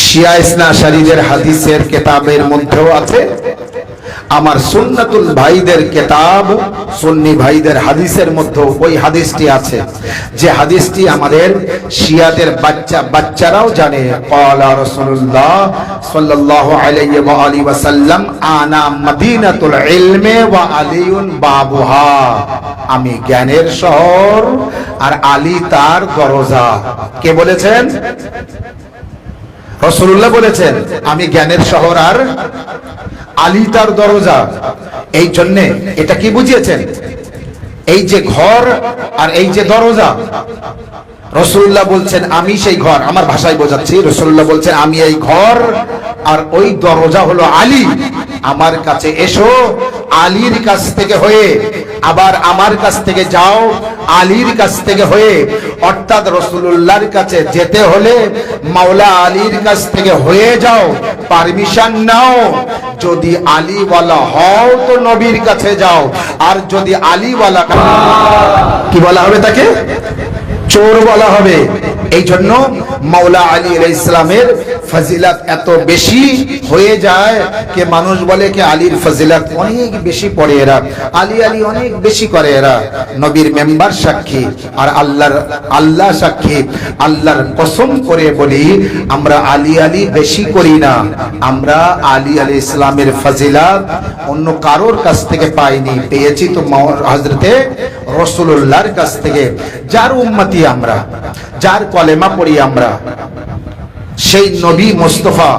শিয়া ISNA শরীফের হাদিসের কিতাবের মধ্যেও আছে, আমার সুন্নাতুল ভাইদের কিতাব সুন্নি ভাইদের হাদিসের মধ্যে ওই হাদিসটি আছে, যে হাদিসটি আমাদের শিয়াদের বাচ্চারাও জানে। ক্বালা রাসূলুল্লাহ সাল্লাল্লাহু আলাইহি ওয়া আলিহি ওয়াসাল্লাম আনা মদিনাতুল ইলমি ওয়া আলিউন বাবুহা, আমি জ্ঞানের শহর আর আলী তার দরজা। কে বলেছেন? রাসূলুল্লাহ বলেছেন আমি জ্ঞানের শহর আর আলী তার দরজা। এই জন্য এটা কি বুঝিয়েছেন? এই যে ঘর আর এই যে দরজা, রাসূলুল্লাহ বলছেন আমি সেই ঘর, আমার ভাষায় বোঝাচ্ছি, রাসূলুল্লাহ বলছেন আমি এই ঘর আর ওই দরজা হলো আলী। আমার কাছে এসো, আলীর কাছ থেকে হয়ে আবার আমার কাছ থেকে যাও, আলীর কাছ থেকে হয়ে, অর্থাৎ রাসূলুল্লাহর কাছে যেতে হলে মাওলা আলীর কাছ থেকে হয়ে যাও, পারমিশন নাও। যদি আলী ওয়ালা হও তো নবীর কাছে যাও, আর যদি আলী ওয়ালা কি বলা হবে? তাকে চোর বলা হবে। এই জন্য মাওলা আলী আলাইহিস সালামের ফজিলত এত বেশি হয়ে যায় যে মানুষ বলে কি আলীর ফজিলত অনেক বেশি পড়ে এরা, আলী আলী অনেক বেশি করে এরা। নবীর মেম্বার সাক্ষী আর আল্লাহ সাক্ষী, আল্লাহর কসম করে বলি আমরা আলী আলী বেশি করি না। আমরা আলী আলাইহিস সালামের ফজিলত অন্য কারোর কাছ থেকে পাইনি, পেয়েছি তো হযরতে রাসূলুল্লাহর কাছ থেকে, যার উম্মতি আমরা, যার কলেমা পড়ি আমরা, সেই নবী মুস্তাফা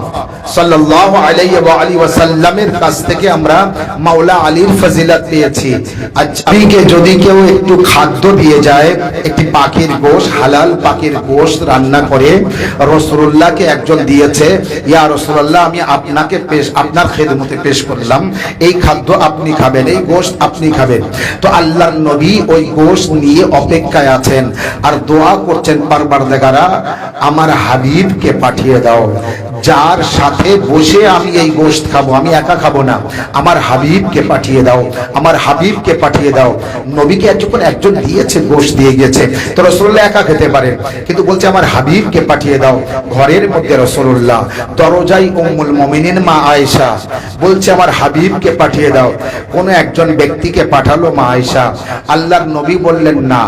সাল্লাল্লাহু আলাইহি ওয়া আলিহি ওয়াসাল্লামের কাছ থেকে আমরা মাওলা আলীর ফজিলত পেয়েছি। আজকে যদি কেউ একটু খাদ্য দিয়ে যায়, একটি পাখির গোশত, হালাল পাখির গোশত রান্না করে রাসূলুল্লাহকে একজন দিয়েছে, ইয়া রাসূলুল্লাহ আমি আপনাকে আপনার খেদমতে পেশ করলাম, এই খাদ্য আপনি খাবেন, এই গোশত আপনি খাবেন। তো আল্লাহর নবী ওই গোশত নিয়ে অপেক্ষায় আছেন আর দোয়া করছেন, পারওয়ারদিগারা আমার হাবিবকে পাঠিয়ে দাও, যার সাথে বসে আমি এই গোশত খাবো, আমি একা খাবো না, আমার হাবিবকে পাঠিয়ে দাও, আমার হাবিবকে পাঠিয়ে দাও। নবীকে যখন একজন দিয়েছে, গোশত দিয়ে গেছে, তো রাসূলুল্লাহ একা খেতে পারেন, কিন্তু বলছে আমার হাবিবকে পাঠিয়ে দাও। ঘরের মধ্যে রাসূলুল্লাহ, দরজায় উম্মুল মুমিনিন মা আয়েশা বলছে আমার হাবিবকে পাঠিয়ে দাও। কোন একজন ব্যক্তিকে পাঠালো মা আয়েশা, আল্লাহর নবী বললেন না,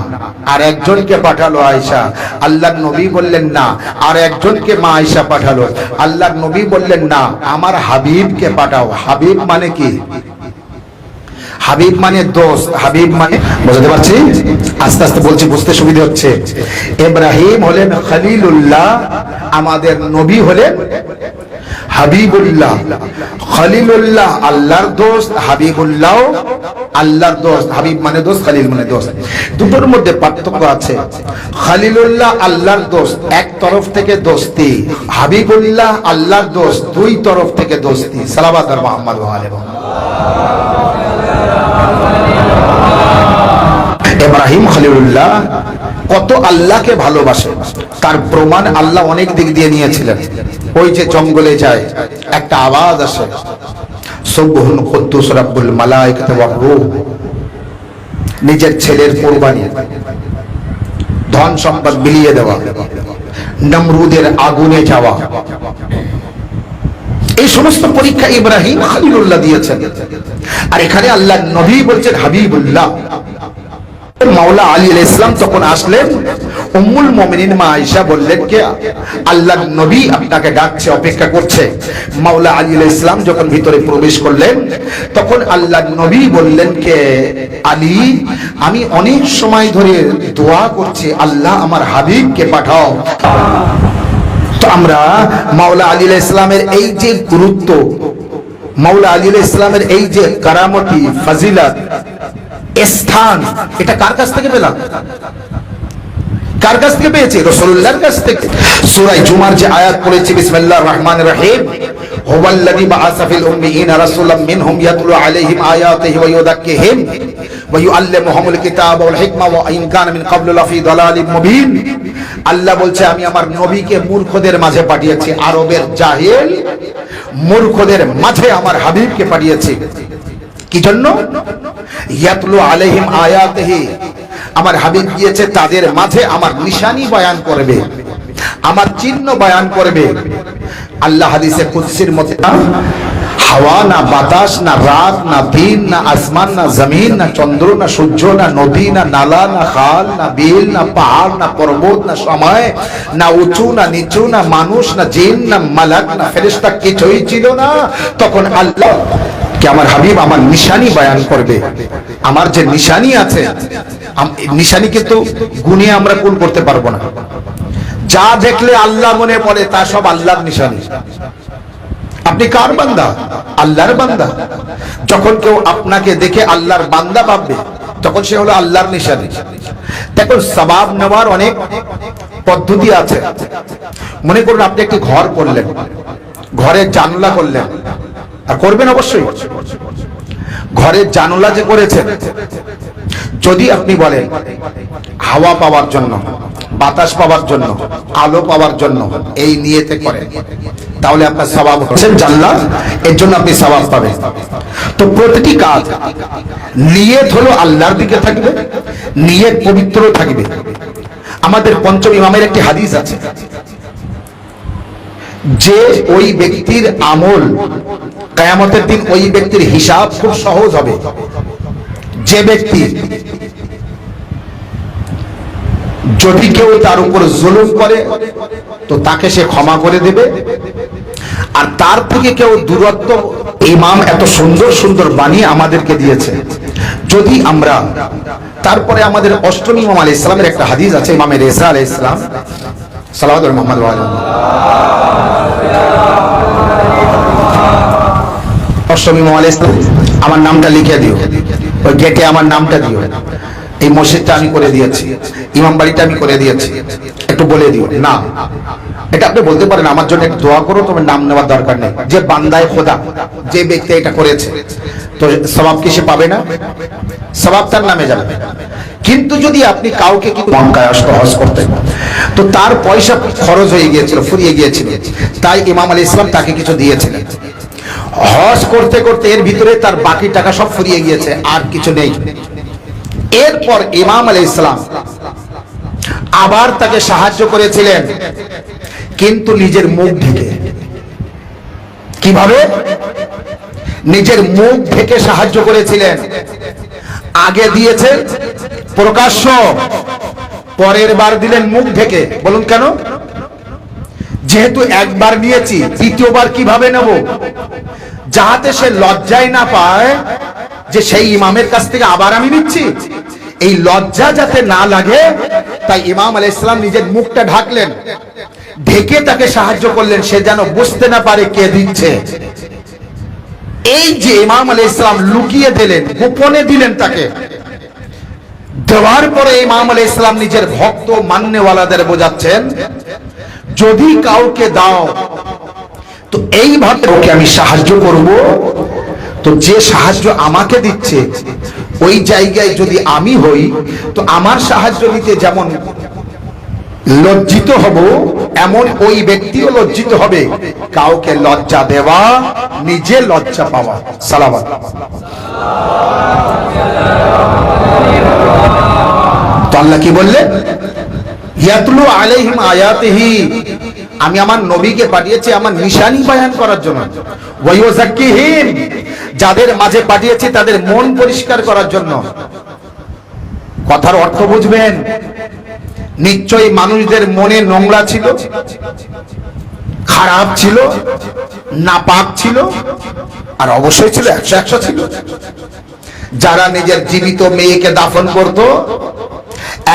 আর একজনকে পাঠালো আয়েশা, আল্লাহর নবী বললেন না, আর একজনকে মা আয়েশা পাঠালো, আল্লাহর নবী বললেন না, আমার হাবিবকে পাঠাও। হাবিব মানে কি? হাবিব মানে দোস্ত, হাবিব মানে বুঝতে পারছি, আস্তে আস্তে বলছি বুঝতে সুবিধা হচ্ছে। ইব্রাহিম হলেন খলিলুল্লাহ, আমাদের নবী হলেন হাবিবুল্লাহ। খলিলুল্লাহ আল্লাহর দোস্ত, হাবিবুল্লাহ আল্লাহর দোস্ত। হাবিব মানে দোস্ত, খলিল মানে দোস্ত, দুটোর মধ্যে পার্থক্য আছে। খলিলুল্লাহ আল্লাহর দোস্ত, এক তরফ থেকে দোস্তি, হাবিবুল্লাহ আল্লাহর দোস্ত, দুই তরফ থেকে দোস্তি। সালাওয়াত আর মুহাম্মদ ওয়া আলাইহি ইব্রাহিম খলিলুল্লাহ কত আল্লাহকে ভালোবাসে, তার প্রমাণ আল্লাহ অনেক দিক দিয়ে নিয়েছিলেন। ওই যে জঙ্গলে যায়, একটা আওয়াজ আসে, সুবহুন কুদ্দুস রাব্বুল মালায়েকাতি ওয়ার রূহ, নিজের ছেলের কুরবানি, ধন সম্পদ বিলিয়ে দেওয়া, নমরুদের আগুনে যাওয়া, এই সমস্ত পরীক্ষা ইব্রাহিম খলিলুল্লাহ দিয়েছেন। আর এখানে আল্লাহ নবী বলছেন হাবিবুল্লাহ। মাওলা আলী আলাইহিস সালাম তখন আসলেন, উম্মুল মুমিনিন মা আয়েশা বললেন কে আল্লাহর নবী আপনাকে ডাকছে, অপেক্ষা করছে। মাওলা আলী আলাইহিস সালাম যখন ভিতরে প্রবেশ করলেন, তখন আল্লাহর নবী বললেন কে আলী, আমি অনেক সময় ধরে দোয়া করছি, আল্লাহ আমার হাবিবকে পাঠাও। তো আমরা মাওলা আলী আলাইহিস সালামের এই যে গুরুত্ব, মাওলা আলী আলাইহিস সালামের এই যে কারামতি, ফজিলত, স্থান, এটা কার কাছ থেকে পেলাম? কার কাছ থেকে পেয়েছি? রাসূলুল্লাহর কাছ থেকে। সূরা জুমার যে আয়াত পড়েছি, বিসমিল্লাহির রহমানির রহিম, হুয়াল্লাযী বাআসা ফিল উম্মিয়িনা রাসূলাম মিনহুম ইয়াতলু আলাইহিম আয়াতিহি ওয়া ইউযাক্কিহিম ওয়া ইউআল্লিমুহুমুল কিতাবা ওয়াল হিকমা ওয়া ইন কানা মিন ক্বাবলু লাফি দালালিম মুবিন। আল্লাহ বলছে আমি আমার নবীকে মূর্খদের মাঝে পাঠিয়েছি, আরবের জাহেল মূর্খদের মাঝে আমার হাবিবকে পাঠিয়েছি। কি জন্য? ইয়াতলু আলাইহিম আয়াতিহি, আমার হাবিব গিয়েছে তাদের মাঝে আমার নিশানি বয়ান করবে, আমার চিহ্ন বয়ান করবে। আল্লাহ হাদিসে কুদসির মধ্যে হাওয়া না বাতাস না রাত না দিন না আসমান না জমিন না চন্দ্র না সূর্য না নদী না নালা না খাল না বিল না পাহাড় না পর্বত না সময় না উঁচু না নিচু না মানুষ না জিন না মালাক না ফেরেশতা কিছুই ছিল না। তখন আল্লাহ কে আমার হাবিব আমার নিশানি বয়ান করবে। আমার যে নিশানি আছে, নিশানি কিন্তু গুণে আমরা কুল করতে পারবো না। যা দেখলে আল্লাহ মনে পড়ে তা সব আল্লাহর নিশানি। আপনি কার বান্দা? আল্লাহর বান্দা। যখন কেউ আপনাকে দেখে আল্লাহর বান্দা ভাববে তখন সে হলো আল্লাহর নিশানি। দেখুন, সওয়াব নেওয়ার অনেক পদ্ধতি আছে। মনে করুন আপনি একটি ঘর করলেন, ঘরের জানলা করলেন, আর করবেন অবশ্যই। ঘরের জানলা যে করেছেন, যদি আপনি বলেন হাওয়া পাওয়ার জন্য, বাতাস পাওয়ার জন্য, আলো পাওয়ার জন্য, এই নিয়তে করেন, তাহলে আপনার সওয়াব হচ্ছেন জানলা, এর জন্য আপনি সওয়াব পাবেন। তো প্রতিটি কাজ নিয়ত হলো আল্লাহর দিকে থাকবে, নিয়ত পবিত্র থাকবে। আমাদের পঞ্চম ইমামের একটি হাদিস আছে যে ওই ব্যক্তির আমল কিয়ামতের দিন ওই ব্যক্তির হিসাব খুব সহজ হবে। যে ব্যক্তি যদি কেউ তার উপর জুলুম করে তো তাকে সে ক্ষমা করে দেবে, আর তার থেকে কেউ দূরত্ব, ইমাম এত সুন্দর সুন্দর বাণী আমাদেরকে দিয়েছে। যদি আমরা তারপরে আমাদের অষ্টম ইমাম আলাইহিস সালামের একটা হাদিস আছে, ইমামে রেজা আলাইহিস সালাম, সালাওয়াত মুহাম্মদ ওয়া আলাইহি, অষ্টম ইমাম আলাইহিস সালাম, আমার নামটা লিখে দিও, ওই গেটে আমার নামটা দিও, এই মসজিদটা আমি করে দিয়েছি, ইমাম বাড়িটা আমি করে দিয়েছি, একটু বলে দিও। না, এটা আপনি বলতে পারেন আমার জন্য একটু দোয়া করো, তোমার নাম নেওয়ার দরকার নেই। যে বান্দায়ে খোদা, যে ব্যক্তি এটা করেছে, তো সওয়াব কি সে পাবে না? সওয়াব তার নামে যাবে। কিন্তু যদি আপনি কাউকে কি মক্কায় আসতো হজ করতে, তো তার পয়সা খরচ হয়ে গিয়েছিল, ফুরিয়ে গিয়েছিল, তাই ইমাম আলাইহিস সালাম তাকে কিছু দিয়েছিলেন। হজ করতে করতে এর ভিতরে তার বাকি টাকা সব ফুরিয়ে গিয়েছে, আর কিছু নেই। এরপর ইমাম আলাইহিস সালাম আবার তাকে সাহায্য করেছিলেন, কিন্তু নিজের মুখ ঢেকে। কিভাবে? নিজের মুখ ঢেকে সাহায্য করেছিলেন। আগে দিয়েছেন প্রকাশ্য, পরের বার দিলেন মুখ ঢেকে। বলুন কেন? যেহেতু একবার নিয়েছি, দ্বিতীয়বার কিভাবে নেব? যাতে সে লজ্জায় না পায় যে সেই ইমামের কাছ থেকে আবার আমি নিচ্ছি, এই লজ্জা যাতে না লাগে, তাই ইমাম আলাইহিস সালাম নিজের মুখটা ঢাকলেন, ঢেকে তাকে সাহায্য করলেন, সে যেন বুঝতে না পারে কে দিচ্ছে। এই যে ইমাম আলাইহিস সালাম লুকিয়ে দিলেন, গোপনে দিলেন তাকে, দেওয়ার পরে ইমাম আলাইহিস সালাম নিজের ভক্ত মান্যওয়ালাদের বোঝাচ্ছেন, যদি কাউকে দাও তো এইভাবে ওকে আমি সাহায্য করব, তো যে সাহায্য আমাকে দিচ্ছে ওই জায়গায় যদি আমি হই, তো আমার সাহায্য নিতে যেমন লজ্জিত হব, এমন ওই ব্যক্তিও লজ্জিত হবে। কাউকে লজ্জা দেওয়া, নিজে লজ্জা পাওয়া। সালাওয়াত। তো আল্লাহ কি বললেন? ইয়াতলু আলাইহিম আয়াতিহি, আমি আমার নবীকে পাঠিয়েছি আমার নিশানি বয়ান করার জন্য। ওয়া ইউযাক্কিহিম, যাদের মাঝে পাঠিয়েছি তাদের মন পরিষ্কার করার জন্য। কথার অর্থ বুঝবেন। নিশ্চয়ই মানুষদের মনে নোংরা ছিল, খারাপ ছিল, নাপাক ছিল, আর অবশ্যই ছিল 100 ছিল যারা নিজের জীবিত মেয়েকে দাফন করত,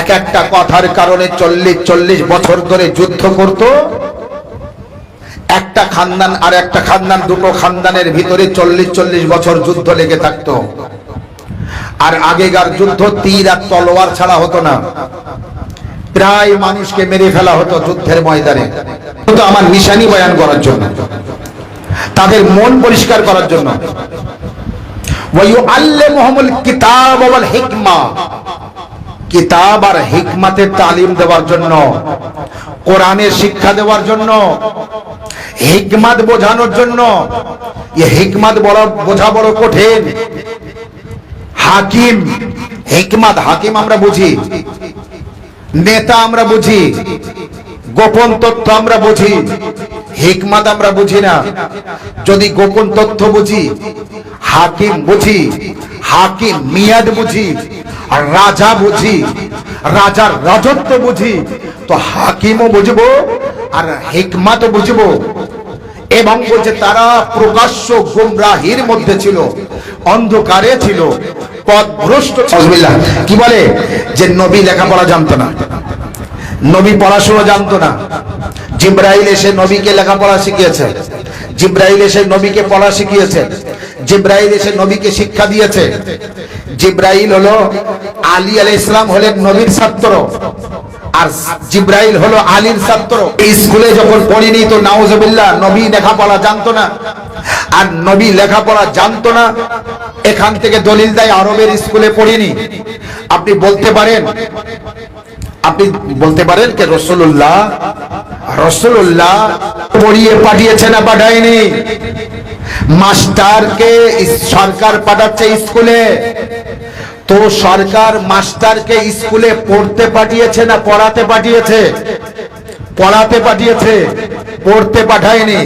এক একটা কথার কারণে 40 বছর ধরে যুদ্ধ করত। একটা খানদান আর একটা খানদান, দুটো খানদানের ভিতরে 40 বছর যুদ্ধ লেগে থাকতো। আর আগেকার যুদ্ধ তীর আর তলোয়ার ছাড়া হতো না, প্রায় মানুষকে মেরে ফেলা হতো যুদ্ধের ময়দানে। তো আমার নিশানি বয়ান করার জন্য, তাদের মন পরিষ্কার করার জন্য। ওয়া ইউআল্লিমুহুমুল কিতাব ওয়াল হিকমা, কিতাব আর হিকমতের তালিম দেওয়ার জন্য, কোরআনের শিক্ষা দেওয়ার জন্য, হিকমত বোঝানোর জন্য। এই হিকমত বোঝা বড় কঠিন। হাকিম, হিকমত, হাকিম আমরা বুঝি, নেতা আমরা বুঝি, গোপন তথ্য আমরা বুঝি, হিকমত আমরা বুঝি না। যদি গোপন তথ্য বুঝি, হাকিম বুঝি, হাকিম মিয়াদ বুঝি, আর রাজা বুঝি, রাজার রাজত্ব বুঝি, তো হাকিমও বুঝবো আর হিকমতও বুঝবো। এবং বলছে তারা প্রকাশ্য গুমরাহির মধ্যে ছিল, অন্ধকারে ছিল, পথভ্রষ্ট। কি বলে যে নবী লেখাপড়া জানতো না, নবী পড়াশোনা জানতো না। জিব্রাইল এসে নবীকে লেখাপড়া শিখিয়েছে, জিব্রাইল এসে নবীকে পড়া শিখিয়েছে, জিব্রাইল এসে নবীকে শিক্ষা দিয়েছে। জিব্রাইল হলো আলী আলাইহিস সালাম হলেন নবীর ছাত্র, আর জিব্রাইল হলো আলীর ছাত্র। স্কুলে যখন পড়িনি তো নাউজুবিল্লাহ নবী লেখাপড়া জানতো না। আর নবী লেখাপড়া জানতো না, এখান থেকে দলিল দেয় আরবের স্কুলে পড়িনি। আপনি বলতে পারেন কে রাসূলুল্লাহ পড়িয়ে পাঠিয়েছে না পাঠায়নি? মাস্টারকে সরকার পাঠাচ্ছে স্কুলে, তো সরকার মাস্টারকে স্কুলে পড়তে পাঠিয়েছে না পড়াতে পাঠিয়েছে? পড়াতে পাঠিয়েছে, পড়তে পাঠায়নি।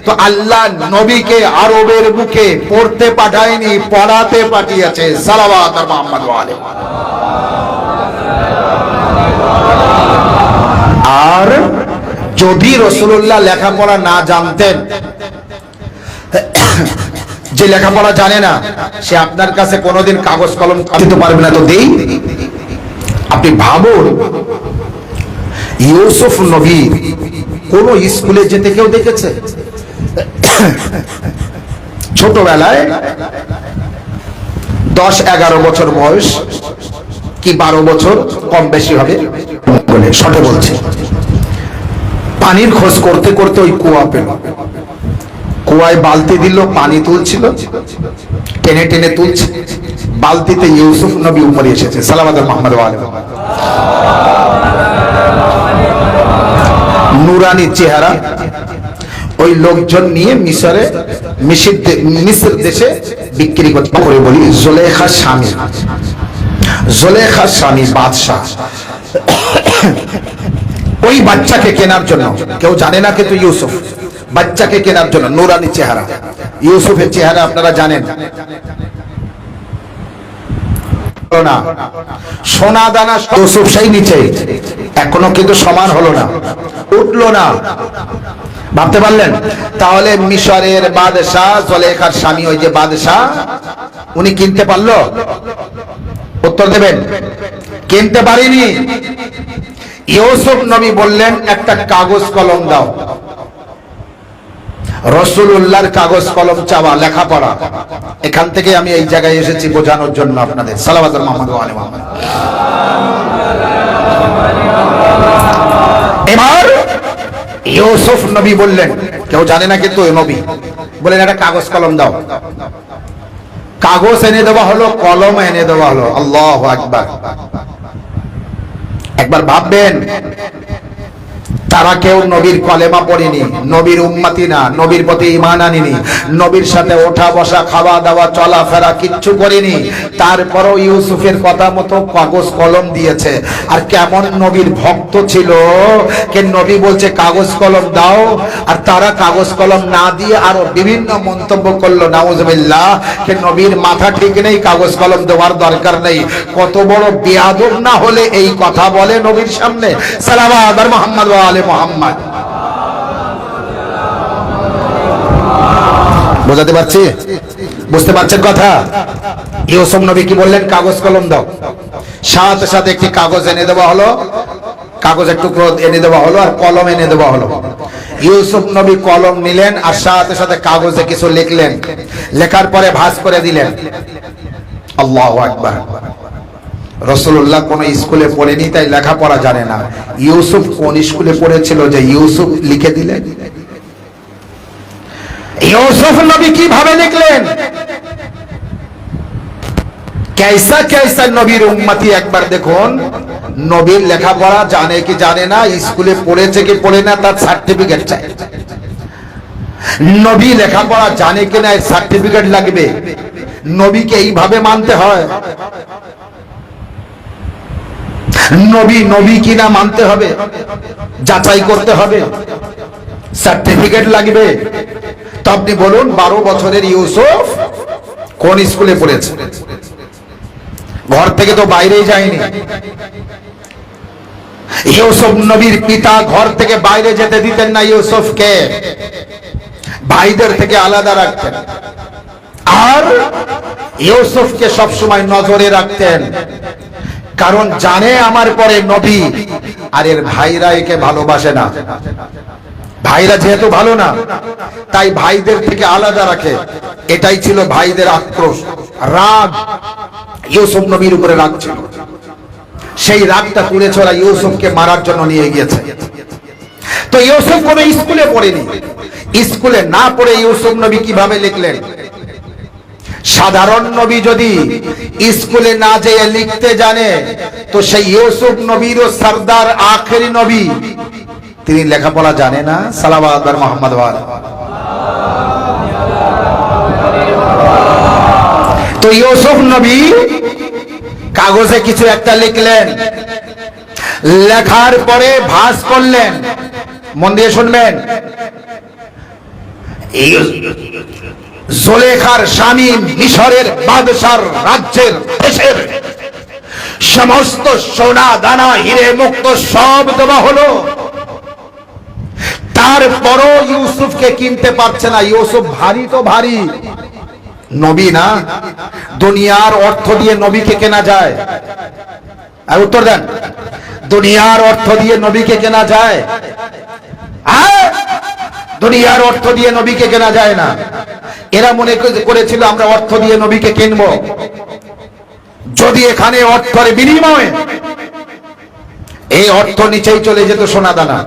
তো আল্লাহ নবীকে আরবের বুকে পড়তে পাঠায়নি, পড়াতে পাঠিয়েছে। সালাওয়াত মুহাম্মদ ওয়া আলাইহি। আর যদি রাসূলুল্লাহ লেখাপড়া না জানতেন, যে লেখাপড়া জানে না সে আপনার কাছে কোনোদিন কাগজ কলম দিতে পারবে না, তো দেই। আপনি ভাবুন, ইউসুফ নবী কোন স্কুলে যেতে কেউ দেখেছে? ছোটবেলায় 10-11 বছর বয়স কি 12 বছর, কম বেশি হবে বলে শটে বলছে, পানির খোঁজ করতে করতে ওই কুয়া পেল। কুয়ায় বালতি দিল, পানি তুলছিল, টেনে টেনে তুলছে, বালতিতে ইউসুফ নবী উপরে এসেছে। সালাওয়াত মুহাম্মদ ওয়া আলাইহি। নুরানি চেহারা, ওই লোকজন নিয়ে মিশর দেশে বিক্রি করতে করে। বলি জুলেখার স্বামী বাদশাহ, ওই বাচ্চাকে কেনার জন্য, কেউ জানে না কিন্তু ইউসুফ, বাচ্চাকে কেনার জন্য নুরানি চেহারা। ইউসুফের চেহারা আপনারা জানেন না, সোনা দানা ইউসুফ সেই নিচে, এখনো কিন্তু সমান হলো না, উঠলো না। ভাবতে পারলেন? তাহলে মিশরের বাদশাহ, জুলেখার স্বামী, ওই যে বাদশাহ, উনি কিনতে পারলো? উত্তর দেবেন, কিনতে পারিনি। ইউসুফ নবী বললেন একটা কাগজ কলম দাও। রাসূলুল্লাহর কাগজ কলম চাওয়া, লেখাপড়া। এখান থেকে আমি এই জায়গায় এসেছি বোঝানোর জন্য আপনাদের। সালাওয়াত মুহাম্মদ ওয়া আলাইহি। এবার ইউসুফ নবী বললেন, কেউ জানে না কিন্তু নবী বলেন একটা কাগজ কলম দাও। কাগজ এনে দেওয়া হলো, কলম এনে দেওয়া হলো। আল্লাহু আকবার। একবার ভাববেন, তারা কেউ নবীর কলেমা পড়েনি, নবীর উম্মতি না, নবীর প্রতি ঈমান আনেনি, নবীর সাথে ওঠা বসা, খাওয়া দাওয়া, চলাফেরা কিচ্ছু করেনি। তারপরও ইউসুফের কথা মতো কাগজ কলম দিয়েছে। আর কেমন নবীর ভক্ত ছিল, কে নবী বলছে কাগজ কলম দাও, আর তারা কাগজ কলম না দিয়ে আরো বিভিন্ন মন্তব্য করলো। নাউজুবিল্লাহ, কে নবীর মাথা ঠিক নেই, কাগজ কলম দেওয়ার দরকার নেই। কত বড় বেয়াদব না হলে এই কথা বলে নবীর সামনে? সালাওয়াত মুহাম্মদ ওয়া আলে মুহাম্মদ। বোঝাতে পারছি? বুঝতে পারছেন কথা? ইউসুফ নবী কি বললেন? কাগজ কলম দাও। সাথে সাথে একটি কাগজ এনে দেওয়া হলো, কাগজের টুকরো এনে দেওয়া হলো, আর কলম এনে দেওয়া হলো। ইউসুফ নবী কলম নিলেন আর সাথে সাথে কাগজে কিছু লিখলেন। লেখার পরে ভাঁজ করে দিলেন। আল্লাহু আকবার। রাসূলুল্লাহ কোন স্কুলে পড়েনি, তাই লেখাপড়া জানে না। ইউসুফ কোন স্কুলে পড়েছিল যে ইউসুফ লিখে দিলেন? ইউসুফ নবী কিভাবে লিখলেন? कैसा कैसा নবীর উম্মতি একবার দেখুন। নবীর লেখাপড়া জানে কি জানে না, স্কুলে পড়েছে কি পড়ে না, তার সার্টিফিকেট চাই। নবী লেখাপড়া জানে কিনা এর সার্টিফিকেট লাগবে। নবীকে এইভাবে মানতে হয়। নবী নবী কিনা মানতে হবে, যাচাই করতে হবে, সার্টিফিকেট লাগবে। তো আপনি বলুন 12 বছরের ইউসুফ কোন স্কুলে পড়েছে? ঘর থেকে তো বাইরেই যায়নি। ইউসুফ নবীর পিতা ঘর থেকে বাইরে যেতে দিতেন না ইউসুফকে, ভাইদের থেকে আলাদা রাখতেন, আর ইউসুফকে সবসময় নজরে রাখতেন। কারণ জানে আমার পরে নবী, আর এর ভাইরা একে ভালোবাসে না। ভাইরা যেহেতু ভালো না, তাই ভাইদের থেকে আলাদা রাখে। এটাই ছিল ভাইদের আক্রোশ, রাগ। ইউসুফ নবীর উপরে রাগ ছিল। সেই রাগটা তুলে চলা ইউসুফকে মারার জন্য নিয়ে গিয়েছে। তো ইউসুফ কোন স্কুলে পড়েনি। স্কুলে না পড়ে ইউসুফ নবী কিভাবে লিখলেন? সাধারণ নবী যদি স্কুলে না যেয়ে লিখতে জানে, তো সেই ইউসুফ নবীর সরদার আখেরি নবী, তিনি লেখাপড়া জানে না? সালাওয়াত আর মুহাম্মদ ওয়ালা। তো ইউসুফ নবী কাগজে কিছু একটা লিখলেন, লেখার পরে ভাঁজ করলেন। মন দিয়ে শুনবেন। জুলেখার স্বামী মিশরের বাদশার রাজ্যের দেশের সমস্ত সোনা দানা হিরে মুক্ত সব দেওয়া হলো। তারপরও ইউসুফকে কিনতে পারছে না। ইউসুফ ভারী তো ভারী, নবী না। দুনিয়ার অর্থ দিয়ে নবীকে কেনা যায়? আর উত্তর দেন, দুনিয়ার অর্থ দিয়ে নবীকে কেনা যায়? দুনিয়ার অর্থ দিয়ে নবীকে কেনা যায় না। এরা মনে করেছিল আমরা অর্থ দিয়ে নবীকে কিনবো। যদি এখানে অর্থের বিনিময়ে এই অর্থ নিচেই চলে যেত সোনা দানা,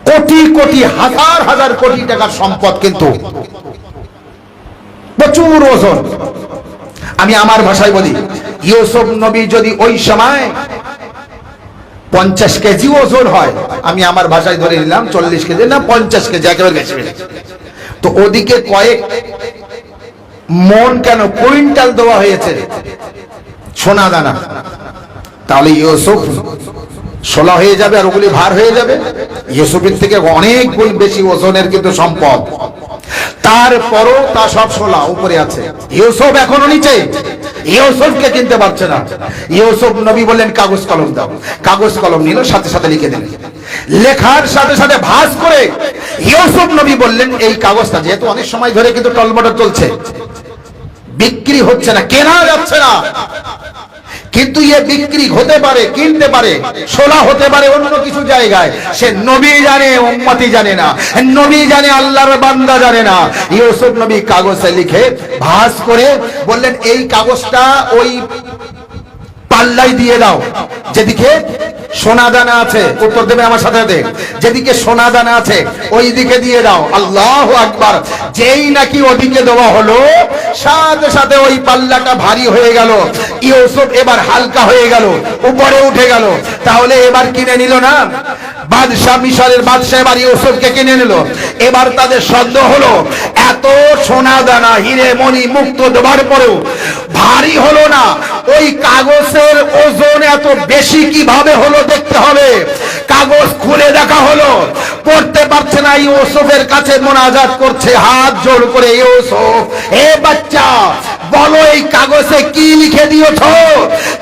কোটি কোটি হাজার হাজার কোটি টাকার সম্পদ, কিন্তু প্রচুর ওজন। আমি আমার ভাষায় বলি, ইউসুফ নবী যদি ওই সময় 50 কেজি ওজন হয়, আমি আমার ভাষায় ধরে নিলাম 40 কেজি না 50 কেজি, একেবারে বেশি। তো ওদিকে কয়েক মন কেন কুইন্টাল দেওয়া হয়েছে সোনা দানা। তাহলে ইউসুফ 16 হয়ে যাবে, আর ওগুলি ভার হয়ে যাবে। ইউসুফের থেকে অনেক গুণ বেশি ওজনের কিন্তু সম্পদ। তারপরও তা সব 16 উপরে আছে, ইউসুফ এখনো নিচে। ইউসুফকে কিনতে পারছে না। ইউসুফ নবী বললেন কাগজ কলম দাও। কাগজ কলম নিল, সাথে সাথে লিখে দিলেন। লেখার সাথে সাথে ভাঁজ করে ইউসুফ নবী বললেন এই কাগজটা, যেহেতু অনেক সময় ধরে কিন্তু টলমটল চলছে, বিক্রি হচ্ছে না, কেনা যাচ্ছে না, কিন্তু ইয়ে বিক্রি হতে পারে, কিনতে পারে, সোলা হতে পারে অন্য কিছু জায়গায়। সে নবী জানে, উম্মতি জানে না। নবী জানে, আল্লাহর বান্দা জানে না। ইউসুফ নবী কাগজে লিখে ভাঁজ করে বললেন এই কাগজটা ওই পাল্লাই দিয়ে দাও, যেদিকে সোনা দানা আছে। উত্তর দেবে আমার সাথে সাথে, যেদিকে সোনা দানা আছে ওই দিকে দিয়ে দাও। আল্লাহু আকবার। যেই নাকি ওদিকে দেওয়া হলো, সাথে সাথে ওই পাল্লাটা ভারী হয়ে গেল। ইউসুফ এবার হালকা হয়ে গেল, উপরে উঠে গেল। তাহলে এবার কিনে নিল না বাদশা, মিশরের বাদশা এবার ইউসুফকে কিনে নিল। এবার তাদের সন্দেহ হলো, এত সোনা দানা হিরে মণি মুক্ত দেওয়ার পরেও ভারী হলো না, ওই কাগজের ওজন এত বেশি কিভাবে হলো দেখতে হবে। কাগজ খুলে দেখা হলো, পড়তে পারছে না। ইউসুফের কাছে মোনাজাত করছে হাত জোড় করে, ইউসুফ এ বাচ্চা বলো এই কাগজে কি লিখে দিয়েছো?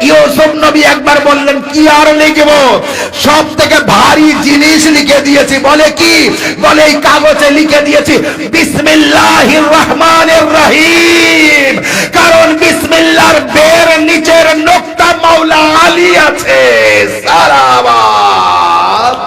ইউসুফ নবী একবার বললেন কি আর লিখব, সব থেকে ভারী জিনিস লিখে দিয়েছি। বলে কি? বলে এই কাগজে লিখে দিয়েছি বিসমিল্লাহির রহমানির রহিম। কারণ বিসমিল্লাহর বের নিচের নোক্তা মাওলা আলী আছে। সালাওয়াত।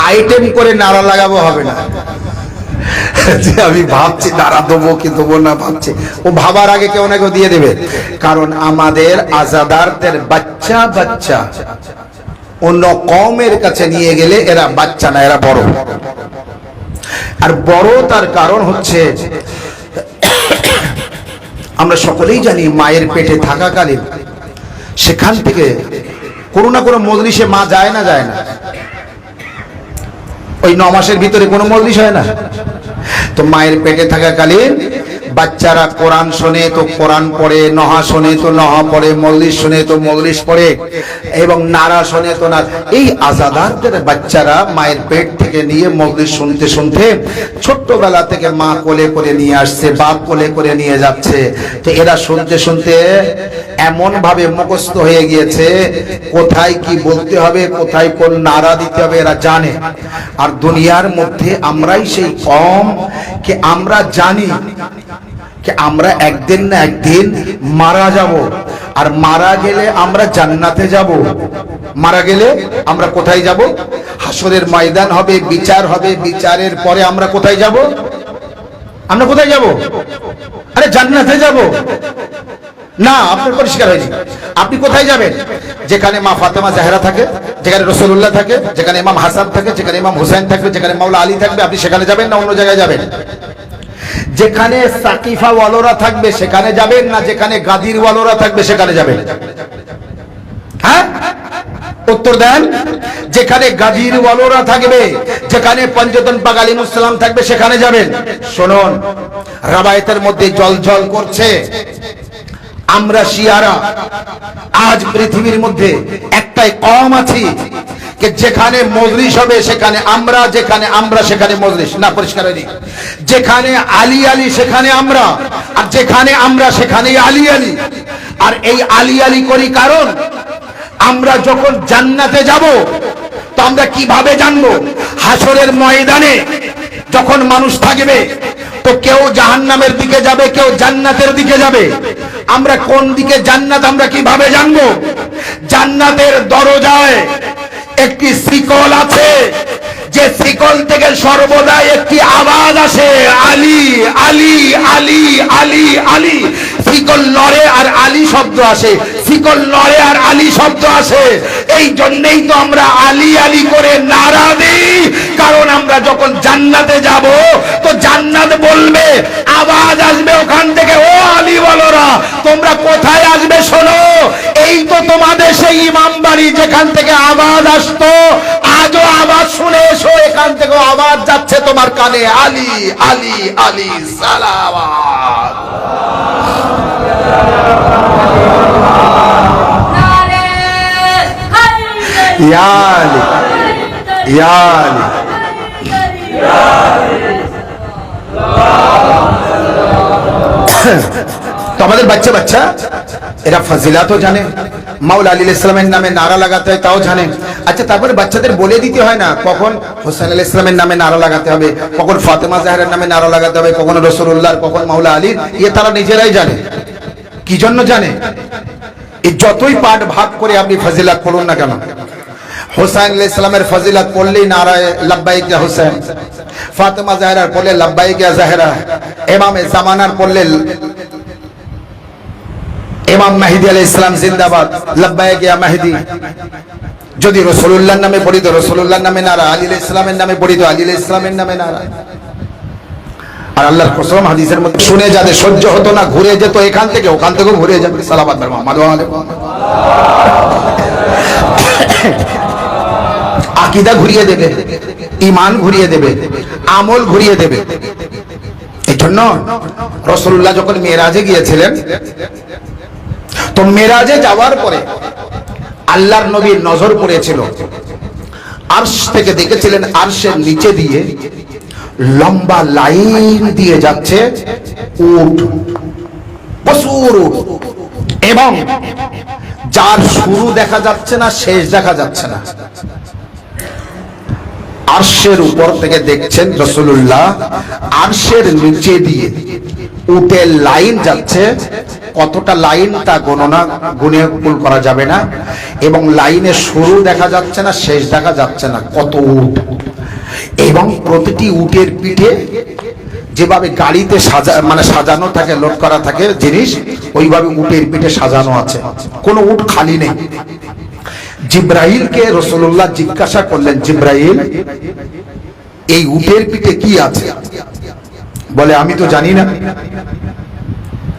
আইটেম করে নারা লাগাবো হবে না যে আমি ভাবছি নারা দেবো কি দেবো না, ভাবছি। ও ভাবার আগে কেউ না কেউ দিয়ে দেবে। কারণ আমাদের আজাদারদের বাচ্চা বাচ্চা অন্য কওমের কাছে নিয়ে গেলে এরা বাচ্চা না, এরা বড়। আর বড় তার কারণ হচ্ছে আমরা সকলেই জানি মায়ের পেটে থাকাকালীন সেখান থেকে কোনো না কোনো মজলিসে মা যায় না? ওই 9 মাসের ভিতরে কোনো মজলিস হয় না? তো মায়ের পেটে থাকাকালীন বাচ্চারা কোরআন শোনে তো কোরআন পড়ে, নহা শোনে তো নহা পড়ে, মজলিস শোনে তো মজলিস পড়ে, এবং নারা শোনে তো না। এই আজাদারদের বাচ্চারা মায়ের পেট থেকে নিয়ে মজলিস শুনতে শুনতে ছোট্টবেলা থেকে মা কোলে করে নিয়ে আসছে, বাপ কোলে করে নিয়ে যাচ্ছে। তো এরা শুনতে শুনতে এমন ভাবে মুখস্থ হয়ে গিয়েছে, কোথায় কি বলতে হবে, কোথায় কোন নারা দিতে হবে এরা জানে। আর দুনিয়ার মধ্যে আমরাই সেই কম কে আমরা জানি कि আমরা একদিন না একদিন মারা যাব, আর মারা গেলে আমরা জান্নাতে যাব। মারা গেলে আমরা কোথায় যাব? হাসরের ময়দান হবে, বিচার হবে, বিচারের পরে আমরা কোথায় যাব? আমরা কোথায় যাব? আরে জান্নাতে যাব না। আপনার পরিষ্কার হয়নি। আপনি কোথায় যাবেন? যেখানে মা ফাতেমা জাহরা থাকে, যেখানে রাসূলুল্লাহ থাকে, যেখানে ইমাম হাসান থাকে, যেখানে ইমাম হুসাইন থাকবে, যেখানে মাওলা আলী থাকবে, আপনি সেখানে যাবেন না অন্য জায়গায় যাবেন? যেখানে সাকিফা ওয়ালোরা থাকবে সেখানে যাবেন না যেখানে গাদির ওয়ালোরা থাকবে সেখানে যাবেন? হ্যাঁ, উত্তর দেন। যেখানে গাদির ওয়ালোরা থাকবে, যেখানে পঞ্চতন পাক আলিমুস সালাম থাকবে সেখানে যাবেন। শুনুন, রাবায়েতের মধ্যে জলজল করছে, আমরা শিয়ারা আজ পৃথিবীর মধ্যে একটাই কওম আছি যেখানে মজলিস হবে সেখানে আমরা, যেখানে আমরা সেখানে মজলিস না। পরিষ্কার হয়নি? যেখানে আলী আলী সেখানে আমরা, আর যেখানে আমরা সেখানে আলী আলী। আর এই আলী আলী করি কারণ আমরা যখন জান্নাতে যাব তো আমরা কিভাবে জানবো? হাসরের ময়দানে যখন মানুষ থাকবে তো কেউ জাহান্নামের দিকে যাবে, কেউ জান্নাতের দিকে যাবে। আমরা কোন দিকে জান্নাত আমরা কিভাবে জানবো? জান্নাতের দরজায় একটি শিকল আছে, যে শিকল থেকে সর্বদা একটি আওয়াজ আসে, আলী আলী আলী আলী আলী। শিকল নড়ে আর আলী শব্দ আসে, শিকল নড়ে আর আলী শব্দ আসে। এই জন্যই তো আমরা আলী আলী করে নারা দিই, কারণ আমরা যখন জান্নাতে যাব তো জান্নাত বলবে, আওয়াজ আসবে ওখান থেকে, ও আলী বলরা তোমরা কোথায় আসবে শোনো। এই তো তোমাদের সেই ইমাম বাড়ি যেখান থেকে আওয়াজ আসতো, আজও আওয়াজ শুনে এসো, এখান থেকে আওয়াজ যাচ্ছে তোমার কানে, আলী আলী আলী সালাওয়াত। ইয়া আলী ইয়া আলী। তো আমাদের বাচ্চা বাচ্চা এরা ফজিলাতও জানে, মাওলা আলী ইসলামের নামে নারা লাগাতে হয় তাও জানে। আচ্ছা, তারপরে বাচ্চাদের বলে দিতে হয় না কখন হোসেন আলী ইসলামের নামে নারা লাগাতে হবে, কখন ফাতেমা জাহরার নামে নারা লাগাতে হবে, কখন রাসূলুল্লাহর, কখন মাওলা আলীর। তারা নিজেরাই জানে। কি জন্য জানে? এই যতই পাঠ ভাগ করে আপনি ফজিলাত পড়ুন না কেন, হোসেন আলী ইসলামের ফজিলাত পড়লেই নারায়ে লাব্বাইক ইয়া হোসেন, ফাতেমা জাহরার পড়লে লাব্বাইক ইয়া জাহরা, ইমামে জামানার পড়লে ইমাম মেহেদী আলাইহিস সালাম জিন্দাবাদ, লাব্বাইক ইয়া মেহেদী। যদি রাসূলুল্লাহর নামে পড়ি তো রাসূলুল্লাহর নামে নারা, আলী আলাইহিস সালামের নামে পড়ি তো আলী আলাইহিস সালামের নামে নারা। আর আল্লাহর কসম, হাদিসের মধ্যে শুনে যাদের সহ্য হতো না ঘুরে যেত এখান থেকে, ওখান থেকেও ঘুরে যাবে। সালাওয়াত মুহাম্মদ ওয়া আলাইহি আকীদা ঘুরিয়ে দেবে, ঈমান ঘুরিয়ে দেবে, আমল ঘুরিয়ে দেবে। এই জন্য রাসূলুল্লাহ যখন মেরাজে গিয়েছিলেন তো মেরাজে যাওয়ার পরে আল্লাহর নবীর নজর পড়েছিল, আরশ থেকে দেখেছিলেন আরশের নিচে দিয়ে লম্বা লাইন দিয়ে যাচ্ছে উট, প্রচুর উট, এবং যার শুরু দেখা যাচ্ছে না শেষ দেখা যাচ্ছে না। আরশের উপর থেকে দেখছেন রাসূলুল্লাহ, আরশের নিচে দিয়ে উটের লাইন যাচ্ছে। কতটা লাইন তা গণনা গুণে কুল করা যাবে না, এবং লাইনের শুরু দেখা যাচ্ছে না শেষ দেখা যাচ্ছে না, কত উট। এবং প্রতিটি উটের পিঠে যেভাবে গাড়িতে সাজানো থাকে, লোড করা থাকে জিনিস, ওইভাবে উটের পিঠে সাজানো আছে, কোনো উট খালি নেই। জিব্রাইলকে রাসূলুল্লাহ জিজ্ঞাসা করলেন, জিব্রাইল, এই উটের পিঠে কি আছে? বলে আমি তো জানি না।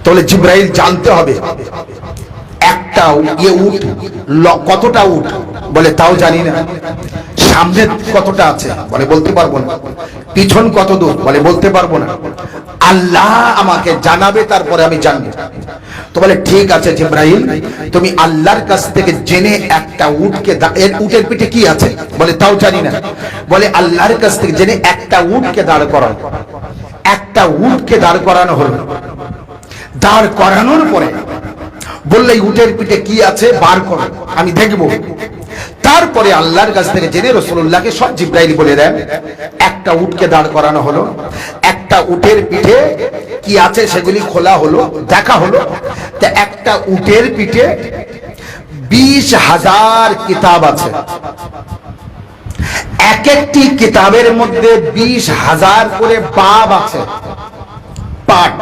তাহলে জিব্রাইল জানতে হবে একটা উট কতটা উট? বলে তাও জানি না। সামনে কতটা আছে? বলে বলতে পারবো না। পিছন কত দূর? বলে বলতে পারবো না। আল্লাহ আমাকে জানাবে, তারপরে আমি জানবো। তো বলে ঠিক আছে জিব্রাইল, তুমি আল্লাহর কাছ থেকে জেনে একটা উটকে, এর উটের পিঠে কি আছে? বলে তাও জানি না। বলে আল্লাহর কাছ থেকে জেনে একটা উটকে দাঁড় করানো। একটা উটকে দাঁড় করানো হলো। দাঁড় করানোর পরে বললে উটের পিঠে কি আছে বার করো, আমি দেখবো। তারপরে আল্লাহর কাছ থেকে জেনে রাসূলুল্লাহকে সব জিব্রাইল বলে দেন। একটা উটকে দাঁড় করানো হলো, একটা উটের পিঠে কি আছে সেগুলি খোলা হলো, দেখা হলো। তা একটা উটের পিঠে 20,000 কিতাব আছে। এক একটি কিতাবের মধ্যে 20,000 করে বাব আছে, পাঠ।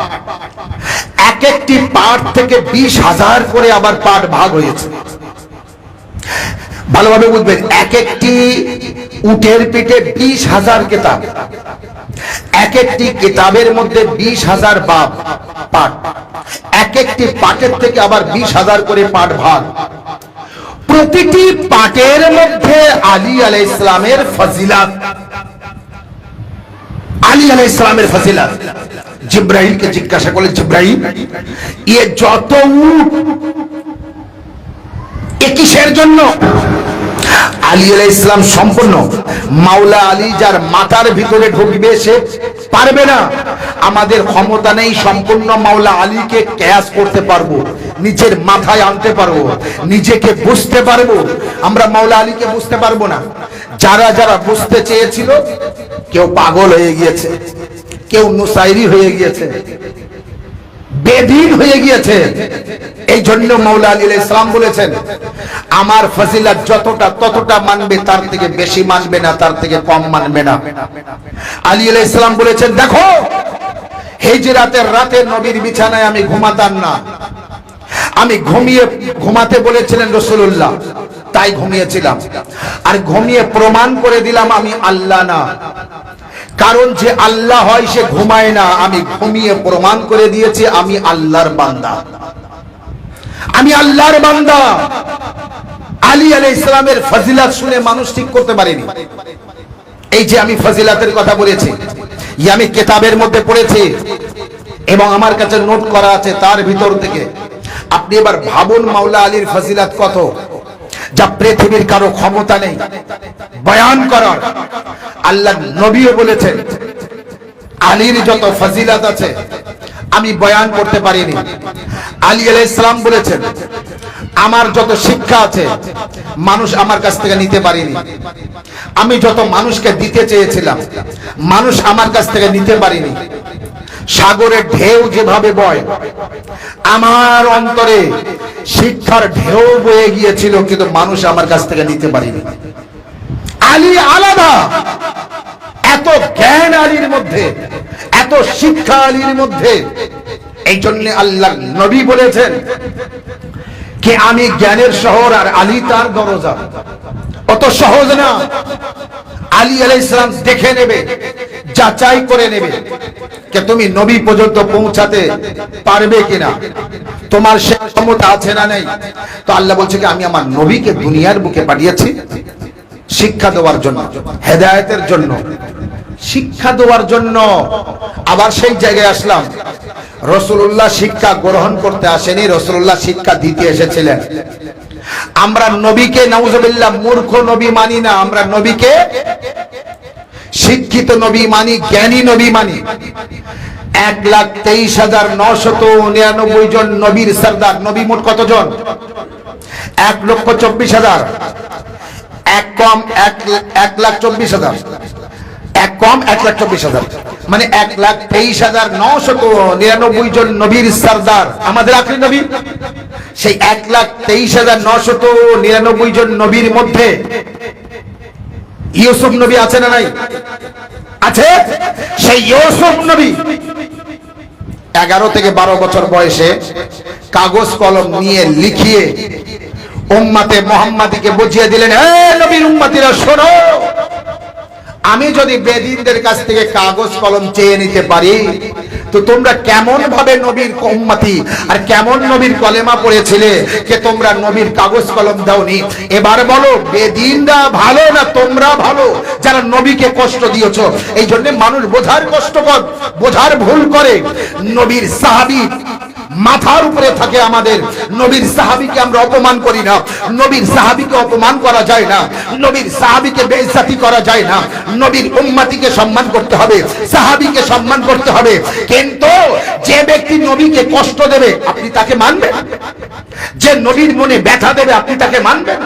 এক একটি পাঠ থেকে 20,000 করে আবার পাঠ ভাগ হয়েছে। ভালোভাবে বুঝবেন, এক একটি উটের পিঠে 20,000 কিতাব, এক একটি কিতাবের মধ্যে 20,000 বাব পাঠ, এক একটি পাঠের থেকে আবার 20,000 করে পাঠ ভাগ। প্রতিটি পাঠের মধ্যে আলী আলাইহিস সালামের ফজিলত, আলী আলাইহিস সালামের ফজিলত। জিব্রাইলকে জিজ্ঞাসা করলেন, জিব্রাইল, এ যত উট এ কিসের জন্য? আলী আলাইহিস সালাম সম্পূর্ণ, মাওলা আলী যার মাথার ভিতরে ঢুকবে সে পারবে না। আমাদের ক্ষমতা নেই সম্পূর্ণ মাওলা আলীকে ক্যাশ করতে পারবো, নিজের মাথায় আনতে পারবো, নিজেকে বুঝতে পারবো। আমরা মাওলা আলীকে বুঝতে পারবো না। যারা যারা বুঝতে চেয়েছিল, কেউ পাগল হয়ে গিয়েছে, কেউ নুসাইরি হয়ে গিয়েছে, বেদিন হয়ে গিয়েছে। এই জন্য মাওলা আলী আলাইহিস সালাম বলেছেন, আমার ফজিলত যতটা ততটা মানবে, তার থেকে বেশি মানবে না, তার থেকে কম মানবে না। আলী আলাইহিস সালাম বলেছেন, দেখো হিজরাতের রাতে নবীর বিছানায় আমি ঘুমাতাম না, আমি ঘুমাতে বলেছিলেন রাসূলুল্লাহ, তাই ঘুমিয়েছিলাম। আর ঘুমিয়ে প্রমাণ করে দিলাম আমি আল্লাহ না। কারণ যে আল্লাহ হয় সে ঘুমায় না। আমি ঘুমিয়ে প্রমাণ করে দিয়েছি আমি আল্লাহর বান্দা, আমি আল্লাহর বান্দা। আলী আলাইহিস সালামের ফজিলত শুনে মানুষ ঠিক করতে পারেনি। এই যে আমি ফজিলতের কথা বলেছি, আমি কিতাবের মধ্যে পড়েছি এবং আমার কাছে নোট করা আছে তার ভিতর থেকে। আপনি এবার ভাবুন মাওলা আলীর ফজিলত কত, যা পৃথিবীর কারো ক্ষমতা নেই বয়ান করার। আল্লাহ নবীও বলেছেন আলীর যত ফজিলত আছে আমি বয়ান করতে পারিনি। আলী আলাইহিস সালাম বলেছেন আমার যত শিক্ষা আছে মানুষ আমার কাছ থেকে নিতে পারেনি। আমি যত মানুষকে দিতে চেয়েছিলাম মানুষ আমার কাছ থেকে নিতে পারেনি। সাগরের ঢেউ যেভাবে বয়, আমার অন্তরে শিক্ষার ঢেউ বয়ে গিয়েছিল, কিন্তু মানুষ আমার কাছ থেকে নিতে পারেনি। আলী আলাদা, এত জ্ঞান আলীর মধ্যে, এত শিক্ষা আলীর মধ্যে। এই জন্য আল্লাহ নবী বলেছেন कि आमी ज्ञानेर शहर और आली तार दरजा अत सहज ना। आली आलाइहिस सालाम देखे नेबे যাচাই করে নেবে যে তুমি নবী পর্যন্ত পৌঁছাতে পারবে কিনা, তোমার সে ক্ষমতা আছে না নাই। তো আল্লাহ বলছে কি আমি আমার নবীকে দুনিয়ার বুকে পাঠিয়েছি শিক্ষা দেওয়ার জন্য, হেদায়েতের জন্য, শিক্ষা দেওয়ার জন্য। আবার সেই জায়গায় আসলাম, রাসূলুল্লাহ শিক্ষা গ্রহণ করতে আসেনি, রাসূলুল্লাহ শিক্ষা দিতে এসেছিলেন। আমরা নবীকে নাউজুবিল্লাহ মূর্খ নবী মানি না, আমরা নবীকে শিক্ষিত নবী মানি, জ্ঞানী নবী মানি। 1,23,999 জন নবীর সরদার। নবী মোট কতজন? 1,24,000। এক কম 1,24,000, এক কম 1,24,000, মানে 1,23,999 জন নবীর সরদার আমাদের আখেরি নবী। সেই 1,23,999 জন নবীর মধ্যে ইউসুফ নবী আছে না নাই? আছে। সেই ইউসুফ নবী 11 থেকে 12 বছর বয়সে কাগজ কলম নিয়ে লিখিয়ে উম্মতে মুহাম্মাদীকে বুঝিয়ে দিলেন, হে নবীর উম্মতিরা শোনো, আমি যদি বেদিনদের কাছ থেকে কাগজ কলম চেয়ে নিতে পারি তো তোমরা কেমন ভাবে নবীর উম্মতি আর কেমন নবীর কলেমা পড়েছিলে যে তোমরা নবীর কাগজ কলম দাওনি? এবার বলো, বেদিনরা ভালো না তোমরা ভালো যারা নবীকে কষ্ট দিয়েছো? এই জন্য মানুষ বোঝার কষ্টকর, বোঝার ভুল করে। নবীর সাহাবী মাথার উপরে থাকে আমাদের, নবীর সাহাবীকে আমরা অপমান করি না, নবীর সাহাবীকে অপমান করা যায় না, নবীর সাহাবীকে বেইজ্জতি করা যায় না। নবীর উম্মতিকে সম্মান করতে হবে, সাহাবীকে সম্মান করতে হবে। কিন্তু যে ব্যক্তি নবীকে কষ্ট দেবে আপনি তাকে মানবেন? যে নবীর মনে ব্যথা দেবে আপনি তাকে মানবেন?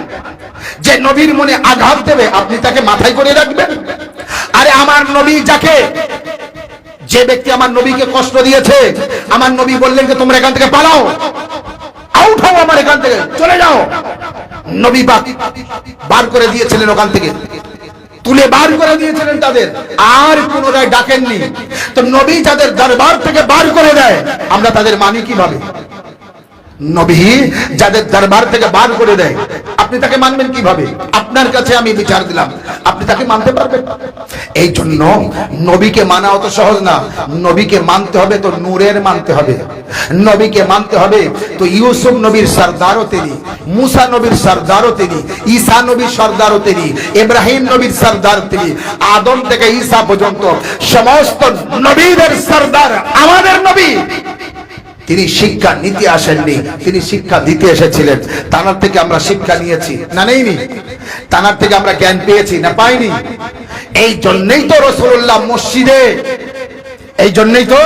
যে নবীর মনে আঘাত দেবে আপনি তাকে মাথায় করে রাখবেন? আরে আমার নবী যাকে, যে ব্যক্তি আমার নবীকে কষ্ট দিয়েছে, আমার নবী বললেন যে তোমরা এখান থেকে পালাও, আউট হও, আমার এখান থেকে চলে যাও। নবী বার করে দিয়েছিলেন, ওখান থেকে তুলে বার করে দিয়েছিলেন তাদের, আর পুনরায় ডাকেননি। তো নবী যাদের দরবার থেকে বার করে দেয় আমরা তাদের মানি কিভাবে? নবী যাদের দরবার থেকে বার করে দেয় আপনি তাকে মানবেন কিভাবে? আপনার কাছে আমি বিচার দিলাম, আপনি তাকে মানতে পারবেন? এই জন্য নবীকে মানা অত সহজ না। নবীকে মানতে হবে তো নূরের মানতে হবে, নবীকে মানতে হবে তো ইউসুফ নবীর সরদারও তিনি, মুসা নবীর সরদারও তিনি, ঈসা নবীর সরদারও তিনি, ইব্রাহিম নবীর সরদার তিনি, আদম থেকে ঈসা পর্যন্ত সমস্ত নবীদের সরদার আমাদের নবী। তিনি শিক্ষা নিতে আসেননি, তিনি শিক্ষা দিতে এসেছিলেন। তানার থেকে আমরা শিক্ষা নিয়েছি না নেইনি? তানার থেকে আমরা জ্ঞান পেয়েছি না পাইনি? এই জন্যই তো রাসূলুল্লাহ মসজিদে, এই জন্যই তো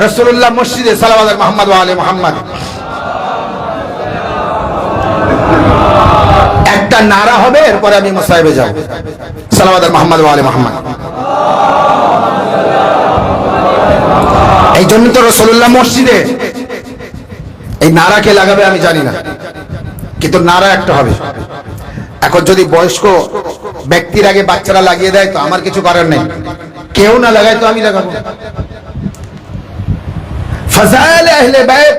রাসূলুল্লাহ মসজিদে সালাওয়াত মুহাম্মদ ওয়া আলি মুহাম্মদ একটা নারা হবে, এরপরে আমি মুসাইবে যাব। সালাওয়াত মুহাম্মদ ওয়া আলি মুহাম্মদ। এই জন্য তো রাসূলুল্লাহ মসজিদে। এই নারা কে লাগাবে আমি জানি না, কিন্তু নারা একটা হবে। এখন যদি বয়স্ক ব্যক্তির আগে বাচ্চারা লাগিয়ে দেয় তো আমার কিছু করার নেই, কেউ না লাগায় তো আমি লাগাবো। ফাযাইল আহলে বাইত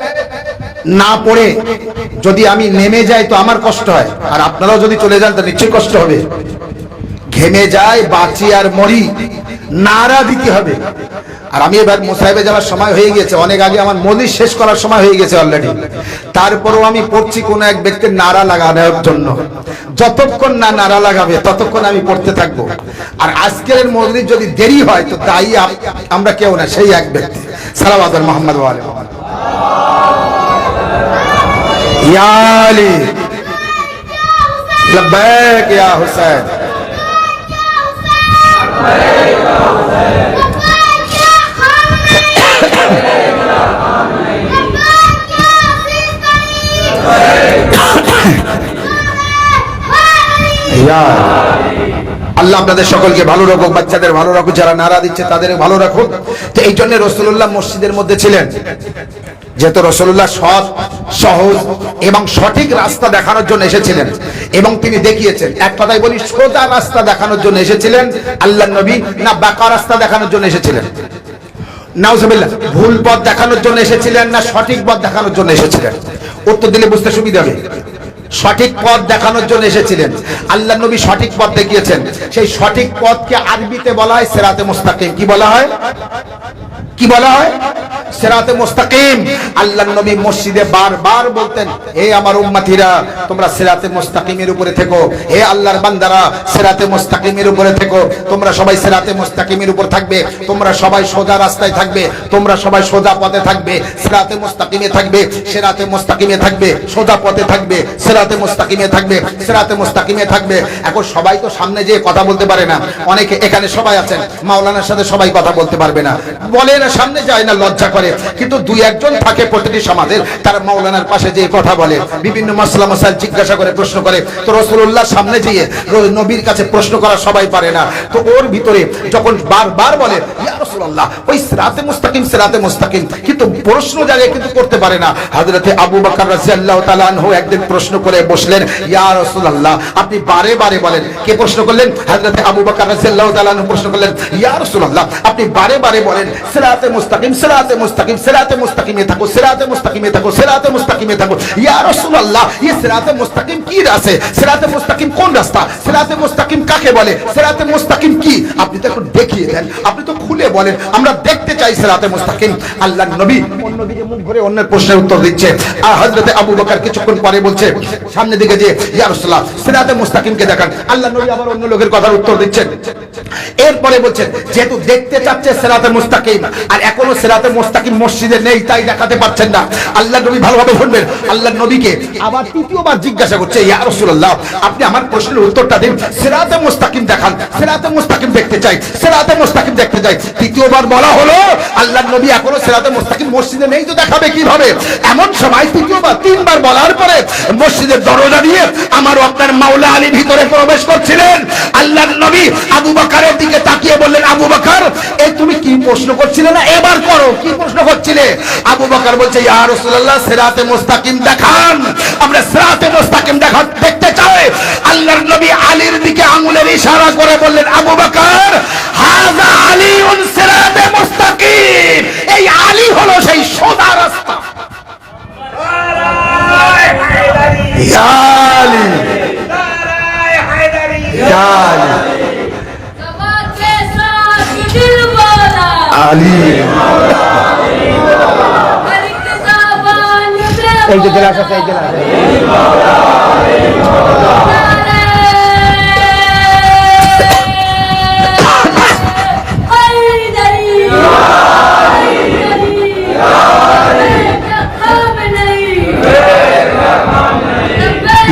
না পড়ে যদি আমি নেমে যাই তো আমার কষ্ট হয়, আর আপনারাও যদি চলে যান তো নিশ্চয়ই কষ্ট হবে। ঘেমে যায়, বাঁচি আর মরি, নারা দিতে হবে। আর আমি এবার মুসাইবে যাওয়ার সময় হয়ে গেছে, অনেক আগে আমার মজলিস শেষ করার সময় হয়ে গেছে অলরেডি। তারপরেও আমি পড়ছি কোন এক ব্যক্তির নারা লাগানোর জন্য। যতক্ষণ না নারা লাগাবে ততক্ষণ আমি পড়তে থাকবো। আর আজকের মজলিস যদি দেরি হয় তো দায়ী আমরা কেউ না, সেই এক ব্যক্তি। সালাওয়াত মুহাম্মদ ওয়া আলি মুহাম্মদ। ইয়া আলী লব্বাইক ইয়া হুসাইন। আল্লাহ আপনাদের সকলকে ভালো রাখুক, বাচ্চাদের ভালো রাখুক, যারা নারা দিচ্ছে তাদের ভালো রাখুক। তো এই জন্য রাসূলুল্লাহ মসজিদের মধ্যে ছিলেন, যেহেতু রাসূলুল্লাহ সৎ, সহজ এবং সঠিক রাস্তা দেখানোর জন্য এসেছিলেন এবং তিনি দেখিয়েছেন। এক কথায় বলি, সোজা রাস্তা দেখানোর জন্য এসেছিলেন আল্লাহর নবী, না বাঁকা রাস্তা দেখানোর জন্য এসেছিলেন? নাউজুবিল্লাহ। ভুল পথ দেখানোর জন্য এসেছিলেন না সঠিক পথ দেখানোর জন্য এসেছিলেন? উত্তর দিলে বুঝতে সুবিধা হবে। সঠিক পথ দেখানোর জন্য এসেছিলেন। আল্লাহর নবী সঠিক পথ দেখিয়েছেন। সেই সঠিক পথকে আরবিতে বলা হয় সিরাতে মুস্তাকিম। কি বলা হয়? কি বলা হয়? সিরাতে মুস্তাকিম। আল্লাহর নবী মসজিদে বারবার বলতেন, হে আমার উম্মতিরা তোমরা সিরাতে মুস্তাকিমের উপরে থেকো, হে আল্লাহর বান্দারা সিরাতে মুস্তাকিমের উপরে থেকো, তোমরা সবাই সিরাতে মুস্তাকিমের উপর থাকবে, তোমরা সবাই সোজা রাস্তায় থাকবে, তোমরা সবাই সোজা পথে থাকবে, সিরাতে মুস্তাকিমে থাকবে, সিরাতে মুস্তাকিমে থাকবে, সোজা পথে থাকবে, সিরাতে মুস্তাকিমে থাকবে, সিরাতে মুস্তাকিমে থাকবে। এখন সবাই তো সামনে যেয়ে কথা বলতে পারে না। অনেকে এখানে সবাই আছেন, মাওলানার সাথে সবাই কথা বলতে পারবে না, বলে না, সামনে যায় না, লজ্জা করে। কিন্তু দুই একজন থাকে প্রতিটি সমাজের, তারা মাওলানার পাশে যেয়ে কথা বলে, বিভিন্ন মাসলা মাসাইল জিজ্ঞাসা করে, প্রশ্ন করে। তো রাসূলুল্লাহ সামনে যেয়ে নবীর কাছে প্রশ্ন করা সবাই পারে না। তো ওর ভিতরে যখন বারবার বলে ইয়া রাসূলুল্লাহ ওই সিরাতে মুস্তাকিম, সিরাতে মুস্তাকিম, কিন্তু প্রশ্ন জায়গায় কিন্তু করতে পারে না। হযরতে আবু বকর রাদিয়াল্লাহু তাআলা আনহু একদিন প্রশ্ন করে বসলেন, ইয়া রাসূলুল্লাহ আপনি বারে বারে বলেন। কে প্রশ্ন করলেন? হযরতে আবু বকর রাদিয়াল্লাহু তাআলা আনহু প্রশ্ন করলেন, ইয়া রাসূলুল্লাহ আপনি বারে বারে বলেন সিরাতে মুস্তাকিম, সিরাতে মুস্তাকিম, সিরাতে মুস্তাকিমে থাকো, সিরাতে মুস্তাকিমে থাকো, সিরাতে মুস্তাকিমে থাকো। ইয়া রাসূলুল্লাহ, এই সিরাতে মুস্তাকিম কি রাস্তা? সিরাতে মুস্তাকিম কোন রাস্তা? সিরাতে মুস্তাকিম কাকে বলে? সিরাতে মুস্তাকিম কি? আপনি তো একটু দেখিয়ে দেন, আপনি তো খুলে বলেন, আমরা দেখতে চাই সিরাতে মুস্তাকিম। আল্লাহর নবী অন্যদিকে মুখ ঘুরে অন্যের প্রশ্নের উত্তর দিচ্ছে, আর হযরতে আবু বকর কিছুক্ষণ পরে বলছে সামনের দিকে যে ইয়া রাসূলুল্লাহ সিরাতে মুস্তাকিমকে দেখান। আল্লাহর নবী আবার অন্য লোকের কথার উত্তর দিচ্ছেন। এরপরে বলছেন যেহেতু দেখতে চাচ্ছে সিরাতে মুস্তাকিম, আর এখনো সিরাতে মুস্তাকিম মসজিদে নেই, তাই দেখাতে পারছেন না। আল্লাহর নবী ভালোভাবে শুনবেন, আল্লাহর নবীকে আবার তৃতীয়বার জিজ্ঞাসা করছে, ইয়া রাসূলুল্লাহ আপনি আমার প্রশ্নের উত্তরটা দিন, সিরাতে মুস্তাকিম দেখান, সিরাতে মুস্তাকিম দেখতে চাই, সিরাতে মুস্তাকিম দেখতে চাই। তৃতীয়বার বলা হলো, আল্লাহর নবী এখনো সিরাতে মুস্তাকিম মসজিদে নেই, তো দেখাবে কিভাবে? এমন সময় তৃতীয়বার, তিনবার বলার পরে মসজিদের দরজা দিয়ে আমার আপনার মাওলা আলী ভিতরে প্রবেশ করছিলেন। আল্লাহর নবী আবু বকরের দিকে তাকিয়ে বললেন, আবু বকর এই তুমি কি প্রশ্ন করছিলে না, এবার করো, কি প্রশ্ন করছিলে? আবু বকর বলছে, ইয়া রাসূলুল্লাহ সিরাতে মুস্তাকিম দেখান, আমরা সিরাতে মুস্তাকিম দেখতে চাই। আল্লাহর নবী আলীর দিকে আঙ্গুলের ইশারা করে বললেন, আবু বকর হাযা আলীউন সিরাতে মুস্তাকিম, এই আলী হলো সেই সোজা রাস্তা। ইয়া আলী, ইয়া আলী, আলী এই যে জেলা আছে, এই জেলা আছে।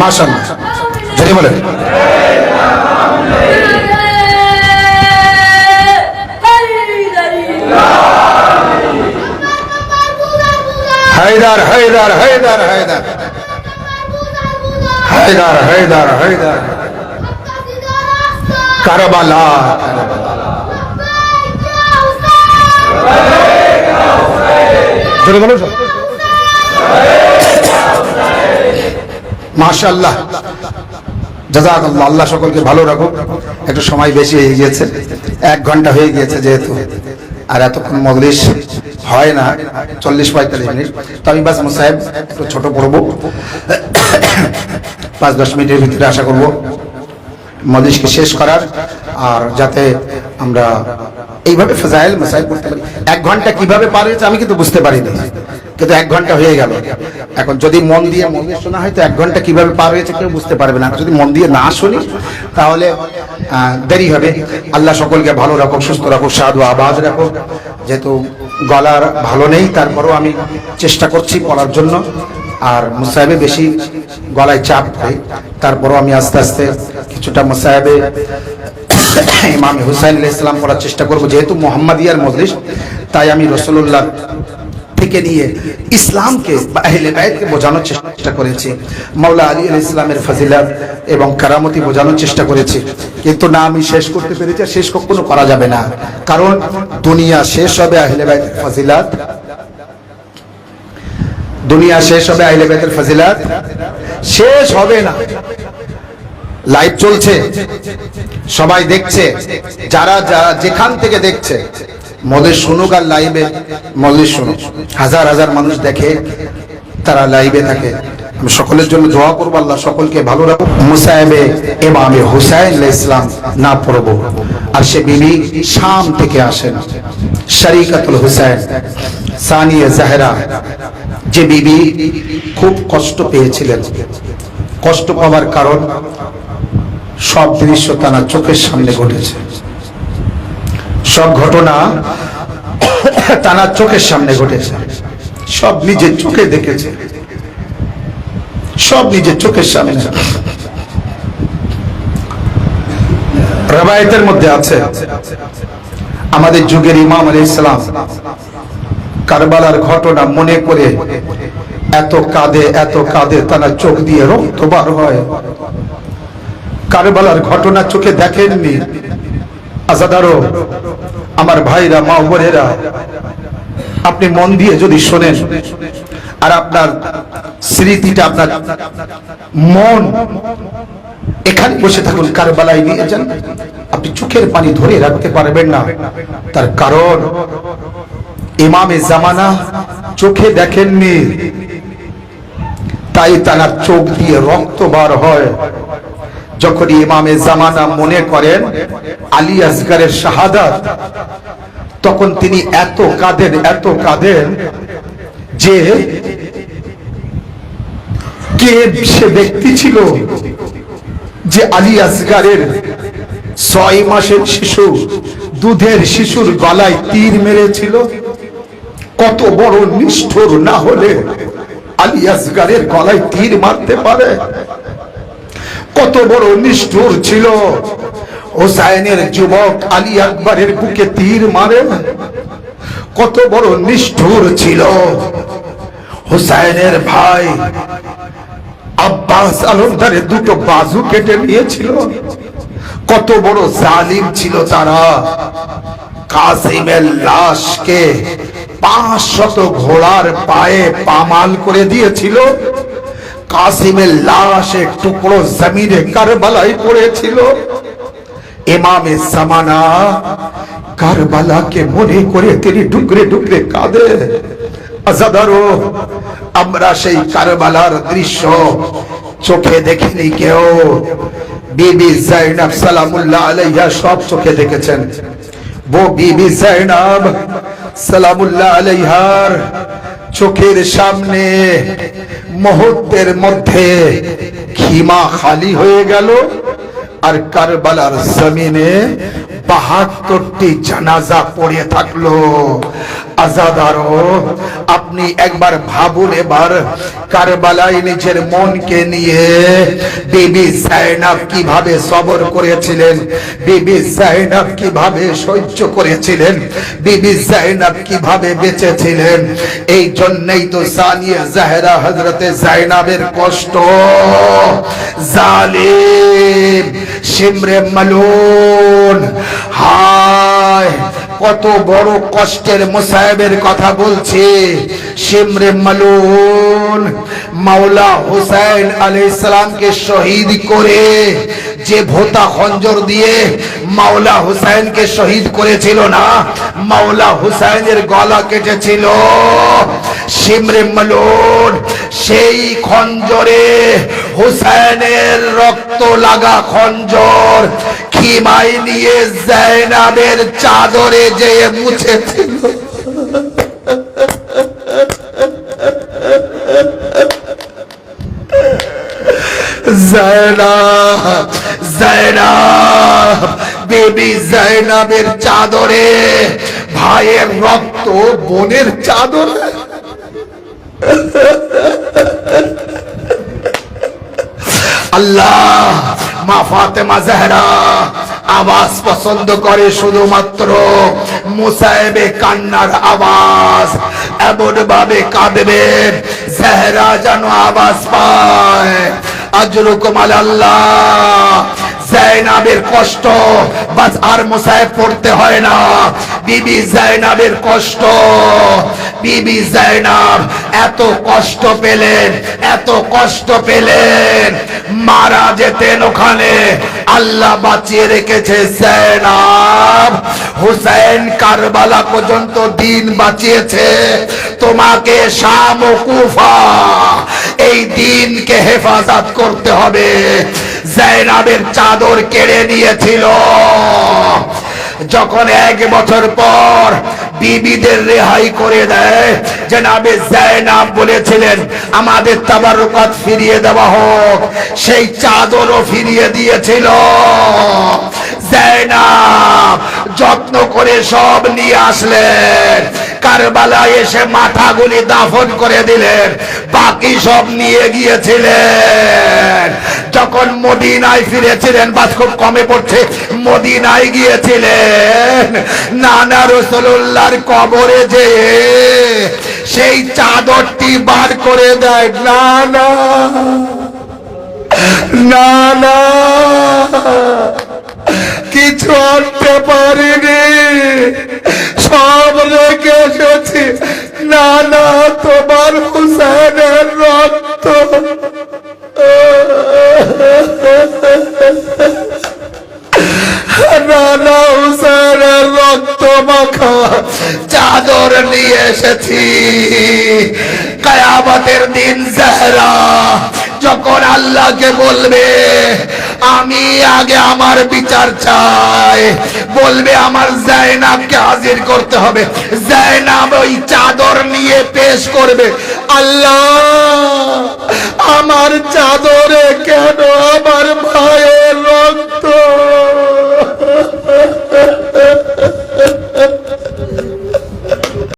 মাশাআল্লাহ, যদি বলেন হায়দার হায়দার হায়দার হায়দার হায়দার হায়দার হায়দার কারবালা মাশাআল্লাহ, জাযাকাল্লাহ, আল্লাহ সকলকে ভালো রাখুক। একটু সময় বেশি হয়ে গিয়েছে, 1 ঘন্টা হয়ে গিয়েছে যেহেতু, আর এতক্ষণ মজলিস হয় না, 40-45 মিনিট। তো আমি বাস মুসাহেব একটু ছোট পড়বো, 5-10 মিনিটের ভিতরে আশা করবো মজলিসকে শেষ করার, আর যাতে আমরা এইভাবে ফাজাইল মাসাইল পড়তে পারি। 1 ঘন্টা কিভাবে পার হয়েছে আমি কিন্তু বুঝতে পারিনি, কিন্তু 1 ঘন্টা হয়ে গেল। এখন যদি মন দিয়ে মজলিস শোনা হয় তো 1 ঘন্টা কিভাবে পার হয়েছে কেউ বুঝতে পারবে না, যদি মন দিয়ে না শুনি তাহলে দেরি হবে। আল্লাহ সকলকে ভালো রাখো, সুস্থ রাখো, সাধু আওয়াজ রাখো। যেহেতু গলার ভালো নেই, তারপরও আমি চেষ্টা করছি পড়ার জন্য, আর মুসাহেবে বেশি গলায় চাপ হয়, তারপরও আমি আস্তে আস্তে কিছুটা মুসাহেবে ইমাম হুসাইন আলাইহিস সালাম পড়ার চেষ্টা করব। যেহেতু মুহাম্মাদিয়ার মজলিস, তাই আমি রাসূলুল্লাহ থেকে নিয়ে ইসলামকে বা আহলে বাইতকে বোঝানোর চেষ্টা করেছি, মাওলা আলী আলাইহিস সালামের ফজিলত এবং কারামতি বোঝানোর চেষ্টা করেছি। কিন্তু না আমি শেষ করতে পেরেছি, শেষ কখনো করা যাবে না, কারণ দুনিয়া শেষ হবে আহলে বাইতের ফজিলত, দুনিয়া শেষ হবে আহলে বাইতের ফজিলত শেষ হবে না। লাইভ চলছে, সবাই দেখছে, যারা যারা যেখান থেকে দেখছে মজলিস শুনুক, আর লাইভে মজলিস শুনুক। হাজার হাজার মানুষ দেখে, তারা লাইভে থাকে। আমি সকলের জন্য দোয়া করবো, আল্লাহ সকলকে ভালো রাখুক। মুসাহেবে ইমামে হুসাইন আলাইহিস সালাম না পড়বো, আর সে বিবি শাম থেকে আসেন, শরীকাতুল হুসাইন সানিয়া জাহরা, যে বিবি খুব কষ্ট পেয়েছিলেন। কষ্ট পাওয়ার কারণ সব দৃশ্য তার চোখের সামনে ঘটেছে, সব ঘটনা তার চোখের সামনে ঘটেছে, সব নিজের চোখে দেখেছে, সব নিজের চোখের সামনে। রবায়েতের মধ্যে আছে আমাদের যুগের ইমাম আলাইহিস সালাম কারবালার ঘটনা মনে করে এত কাঁদে তার চোখ দিয়ে রক্ত বার হয়। কারবালার ঘটনা চোখে দেখেননি আজাদারো, আমার ভাইরা, মা বোনেরা, আপনি মন দিয়ে যদি শোনেন আর আপনার স্মৃতিটা, আপনার মন এখানে বসে থাকুন, কারবালায় নিয়ে যান, আপনি চোখের পানি ধরে রাখতে পারবেন না। তার কারণ ইমামে জামানা চোখে দেখেননি, তাই তার চোখ দিয়ে রক্ত বার হয়। যখন ইমামে জামানা মনে করেন আলী আসগরের শাহাদাত, তখন তিনি এত কাঁদেন যে কে সে ব্যক্তি ছিল যে আলী আসগরের 6 মাসের শিশু, দুধের শিশুর গলায় তীর মেরেছিল। কত বড় নিষ্ঠুর না হলে আলী আসগরের গলায় তীর মারতে পারে? কত বড় নিষ্ঠুর ছিল! হোসাইনের যুবক আলী আকবরের বুকে তীর মারে। কত বড় নিষ্ঠুর ছিল! হোসাইনের ভাই আব্বাস আলমদারের দুটো বাজু কেটে নিয়েছিল। কত বড় জালিম ছিল তারা! কাসিমের লাশকে 500 ঘোড়ার পায়ে পামাল করে দিয়েছিল। কাসিমের লাশ এক টুকরো জমিনে কারবালায় পড়েছিল। ইমামে জামানা কারবালাকে মনে করে তিনি ডুকরে ডুকরে কাঁদে। আজাদারো, আমরা সেই কারবালার দৃশ্য চোখে দেখিনি কেউ। বিবি জাইনাব সালামুল্লাহ আলাইহা সব চোখে দেখেছেন। বিবি জাইনাব সালামুল্লাহ আলাইহার চোখের সামনে মুহূর্তের মধ্যে খিমা খালি হয়ে গেল, আর কারবালার জমিনে 72টি জানাজা পড়ে থাকলো। আজাদারো, আপনি একবার ভাবুন, এবার কারবালায় নিজের মনকে নিয়ে বিবি জাইনাব কিভাবে সবর করেছিলেন, বিবি জাইনাব কিভাবে সহ্য করেছিলেন, বিবি জাইনাব কিভাবে বেঁচেছিলেন। এই জন্যই তো সানিয়া জাহরা হযরতে জাইনাবের কষ্ট, জালিম শিমরে মালুন, হায় কত বড় কষ্টের মুসাইবের কথা বলছে। শিমরে মালুন মাওলা হুসাইন আলাইহিস সালামকে শহীদ করে যে ভোতা খঞ্জর দিয়ে মাওলা হুসাইনকে শহীদ করেছিল না, মাওলা হুসাইনের গলা কেটেছিল। শিমরে মালুন সেই খঞ্জরে, হুসাইনের রক্ত লাগা খঞ্জর খিমাই নিয়ে জাইনাবের চাদরে যেয়ে মুছেছিল। জাইনাব বেবি জাইনাবের চাদরে, ভাইয়ের রক্ত বোনের চাদরে। আল্লাহ, মা ফাতেমা জাহরা আওয়াজ পছন্দ করে শুধুমাত্র মুসাইবে কান্নার আওয়াজ। এমন ভাবে কাঁদবে জাহরা যেন আওয়াজ পায়। আজরুকুম আল্লাহ। জাইনাবের কষ্ট বাস আর মুসাইব পড়তে হয় না। বিবি জাইনাবের কষ্ট, বিবি জাইনাব এত কষ্ট পেলেন, এত কষ্ট পেলেন, মারা যেতেন ওখানে। আল্লাহ বাঁচিয়ে রেখেছে জাইনাব। হুসাইন কারবালা পর্যন্ত দিন বাঁচিয়েছে। তোমাকে শাম ও কুফা এই দিনকে হেফাজত করতে হবে। জাইনাবের চাদর কেড়ে নিয়েছিল। যখন 1 বছর পর বিবিদের রেহাই করে দেয়, জনাবে জাইনাব বলেছিলেন আমাদের তাবারুকাত ফিরিয়ে দেওয়া হোক, সেই চাদরও ফিরিয়ে দিয়েছিল। জাইনাব যত্ন করে সব নিয়ে আসলেন, কারবালায় এসে মাথাগুলি দাফন করে দিলেন, বাকি সব নিয়ে গিয়েছিলেন। যখন মদিনায় ফিরেছিলেন, বাস খুব কমে পড়ছে, মদিনায় গিয়েছিলেন, নানা রাসূলুল্লাহর কবরে যে সেই চাদরটি বার করে দেয়। না না না না, কিছু আনতে পারিনি, সব রেখে এসেছি। না না, তোমার হুসাইনের রক্ত। না না, হুসাইনের রক্ত মাখা চাদর নিয়ে এসেছি। কিয়ামতের দিন জাহরা যখন আল্লাহকে বলবে আমি আগে আমার বিচার চাই, বলবে আমার জায়নাবকে হাজির করতে হবে। জায়নাব ওই চাদর নিয়ে পেশ করবে, আল্লাহ আমার চাদরে কেন